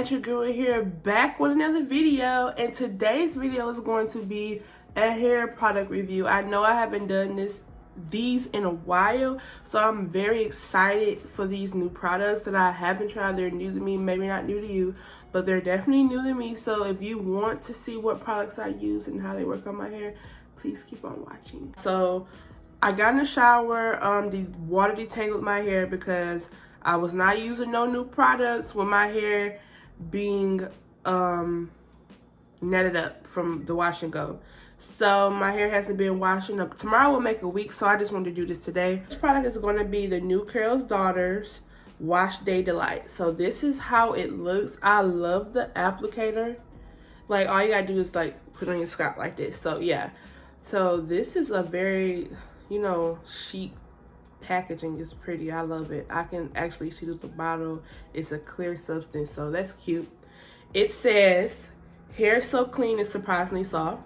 Country Girl here, back with another video, and today's video is going to be a hair product review. I know I haven't done these in a while, so I'm very excited for these new products that I haven't tried. They're new to me, maybe not new to you, but they're definitely new to me. So if you want to see what products I use and how they work on my hair, please keep on watching. So I got in the shower, the water detangled my hair because I was not using no new products with my hair being netted up from the wash and go. So my hair hasn't been washing up. Tomorrow will make a week, so I just wanted to do this today. This product is going to be the new carolsdaughter's Wash Day Delight. So this is how it looks. I love the applicator. Like, all you gotta do is like put it on your scalp like this. So yeah, so this is a very, you know, chic packaging. Is pretty. I love it. I can actually see through the bottle. It's a clear substance, so that's cute. It says hair so clean and surprisingly soft.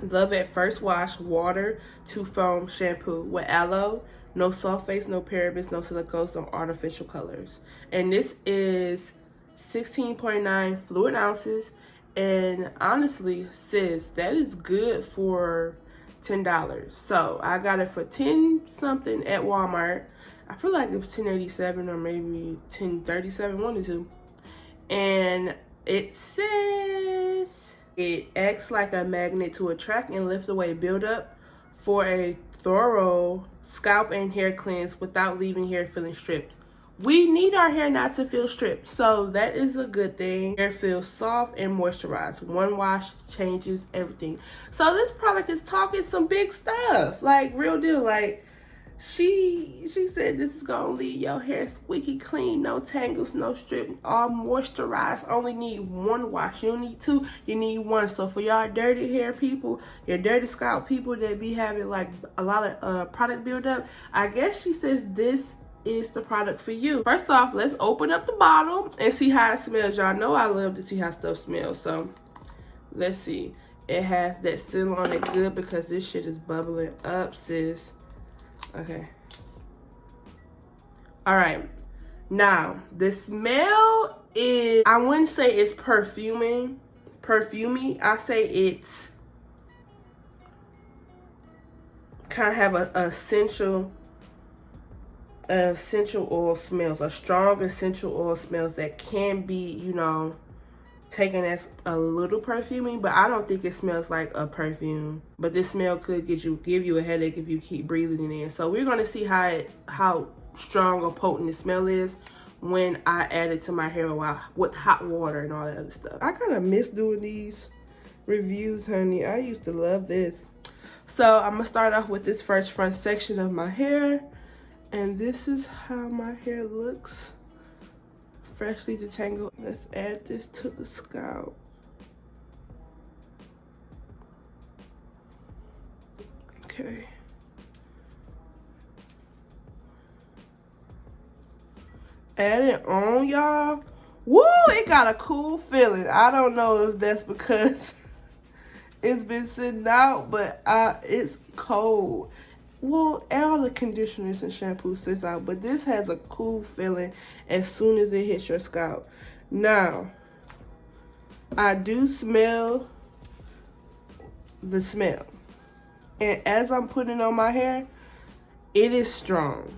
Love at first wash, water to foam shampoo with aloe, no sulfates, no parabens, no silicones, no artificial colors. And this is 16.9 fluid ounces. And honestly, sis, that is good for $10. So I got it for 10 something at Walmart. I feel like it was 10.87 or maybe 10.37, one or two. And it says it acts like a magnet to attract and lift away buildup for a thorough scalp and hair cleanse without leaving hair feeling stripped. We need our hair not to feel stripped, so that is a good thing. Hair feels soft and moisturized. One wash changes everything. So this product is talking some big stuff, like real deal. Like she said this is gonna leave your hair squeaky clean, no tangles, no strip, all moisturized. Only need one wash. You don't need two, you need one. So for y'all dirty hair people, your dirty scalp people that be having like a lot of product buildup, I guess she says this is the product for you. First off, let's open up the bottle and see how it smells. Y'all know I love to see how stuff smells, so let's see. It has that seal on it good because this shit is bubbling up, sis. Okay. All right. Now, the smell is, I wouldn't say it's perfumey. I say it's kind of have a essential oil smells, a strong essential oil smells that can be, you know, taken as a little perfumey, but I don't think it smells like a perfume. But this smell could give you a headache if you keep breathing it in. So we're gonna see how strong or potent the smell is when I add it to my hair with hot water and all that other stuff. I kind of miss doing these reviews, honey. I used to love this. So I'm gonna start off with this first front section of my hair, and this is how my hair looks. Freshly detangled. Let's add this to the scalp. Okay. Add it on, y'all. Woo! It got a cool feeling. I don't know if that's because it's been sitting out, but it's cold. Well, all the conditioners and shampoos sits out, but this has a cool feeling as soon as it hits your scalp. Now, I do smell the smell. And as I'm putting it on my hair, it is strong.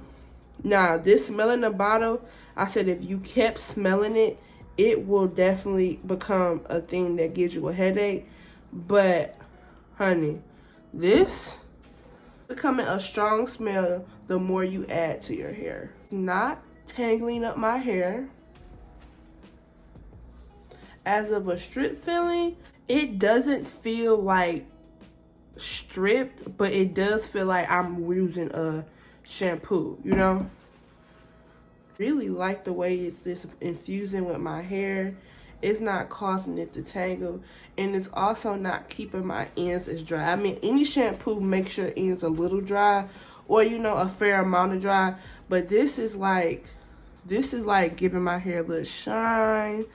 Now, this smell in the bottle, I said if you kept smelling it, it will definitely become a thing that gives you a headache. But, honey, this becoming a strong smell the more you add to your hair. Not tangling up my hair. As of a strip feeling, it doesn't feel like stripped, but it does feel like I'm using a shampoo, you know? Really like the way it's just infusing with my hair. It's not causing it to tangle, and it's also not keeping my ends as dry. I mean, any shampoo makes your ends a little dry, or, you know, a fair amount of dry, but this is like giving my hair a little shine.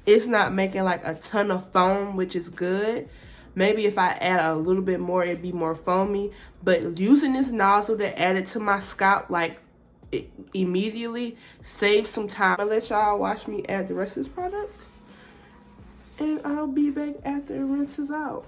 It's not making like a ton of foam, which is good. Maybe if I add a little bit more, it'd be more foamy, but using this nozzle to add it to my scalp like immediately saves some time. I'm gonna let y'all watch me add the rest of this product. I'll be back after it rinses out.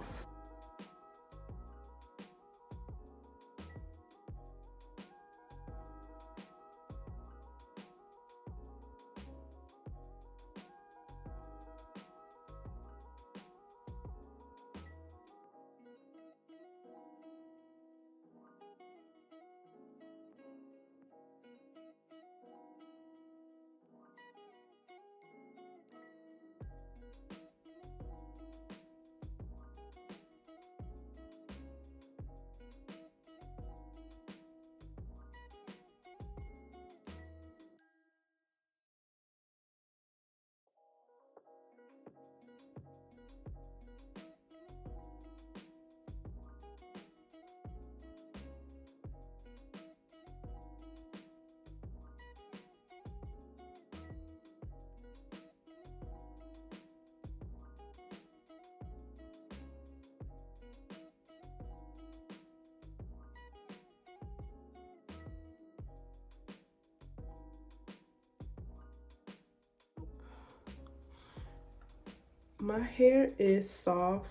My hair is soft.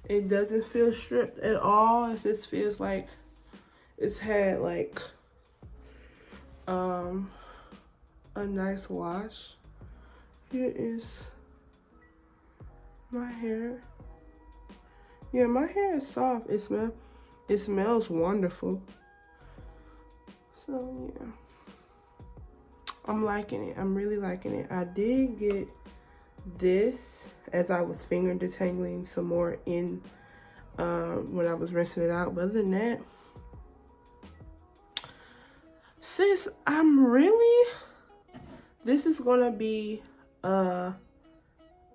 It doesn't feel stripped at all. It just feels like it's had like a nice wash. Here is my hair. Yeah, my hair is soft. It smells wonderful. So yeah, I'm liking it. I'm really liking it. I did get this as I was finger detangling some more in when I was rinsing it out. But other than that, sis, this is gonna be a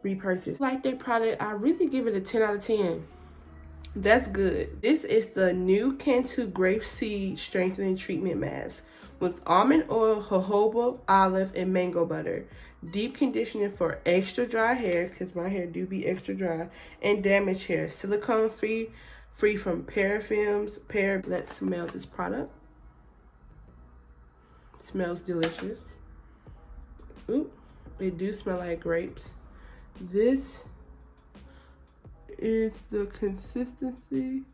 repurchase. Like that product, I really give it a 10 out of 10. That's good. This is the new Cantu Grapeseed Strengthening Treatment Mask with almond oil, jojoba, olive, and mango butter. Deep conditioning for extra dry hair, because my hair do be extra dry, and damaged hair. Silicone free from parabens. Let's smell this product. It smells delicious. Ooh, it do smell like grapes. This is the consistency.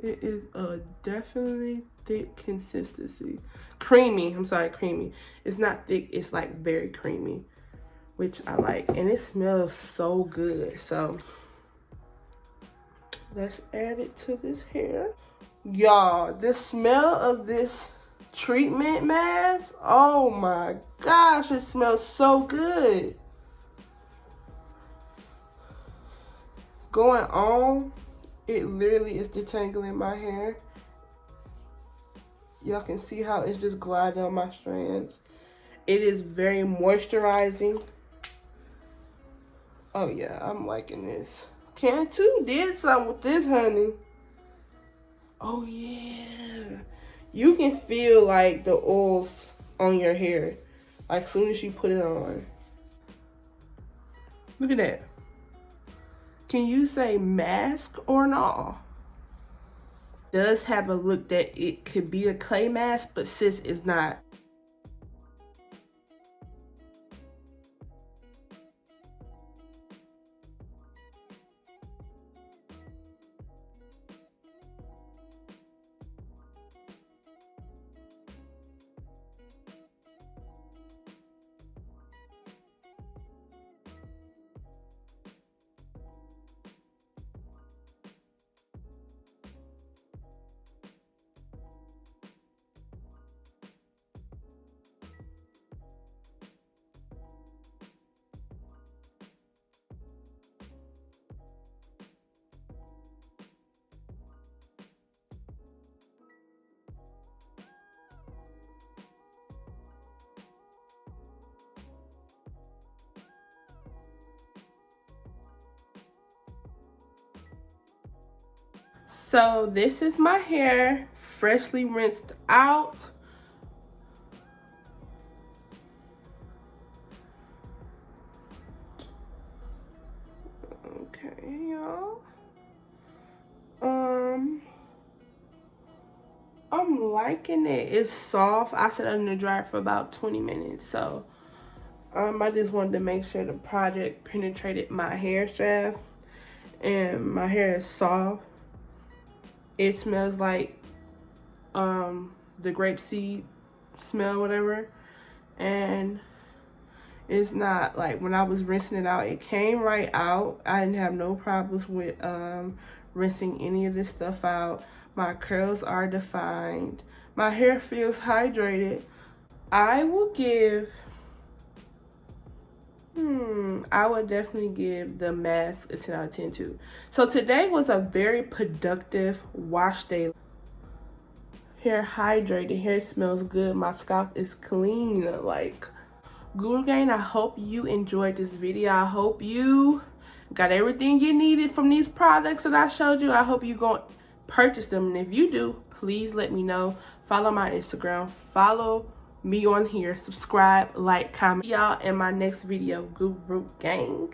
It is a definitely thick consistency. Creamy, I'm sorry, creamy. It's not thick, it's like very creamy, which I like. And it smells so good. So let's add it to this hair. Y'all, the smell of this treatment mask, oh my gosh, it smells so good. Going on, it literally is detangling my hair. Y'all can see how it's just gliding on my strands. It is very moisturizing. Oh yeah, I'm liking this. Cantu did something with this, honey. Oh yeah. You can feel like the oils on your hair, like soon as you put it on. Look at that. Can you say mask or not? Does have a look that it could be a clay mask, but sis is not. So this is my hair, freshly rinsed out. Okay, y'all. I'm liking it. It's soft. I set it under the dryer for about 20 minutes. So I just wanted to make sure the product penetrated my hair shaft, and my hair is soft. It smells like the grapeseed smell, whatever, and it's not like when I was rinsing it out, it came right out. I didn't have no problems with rinsing any of this stuff out. My curls are defined. My hair feels hydrated. I will give I would definitely give the Masque a 10 out of 10 too. So today was a very productive wash day. Hair hydrated, hair smells good, my scalp is clean. Like, Guru Gang, I hope you enjoyed this video. I hope you got everything you needed from these products that I showed you. I hope you go purchase them, and if you do, please let me know. Follow my Instagram, follow me on here, subscribe, like, comment. Y'all in my next video, Guru Gang.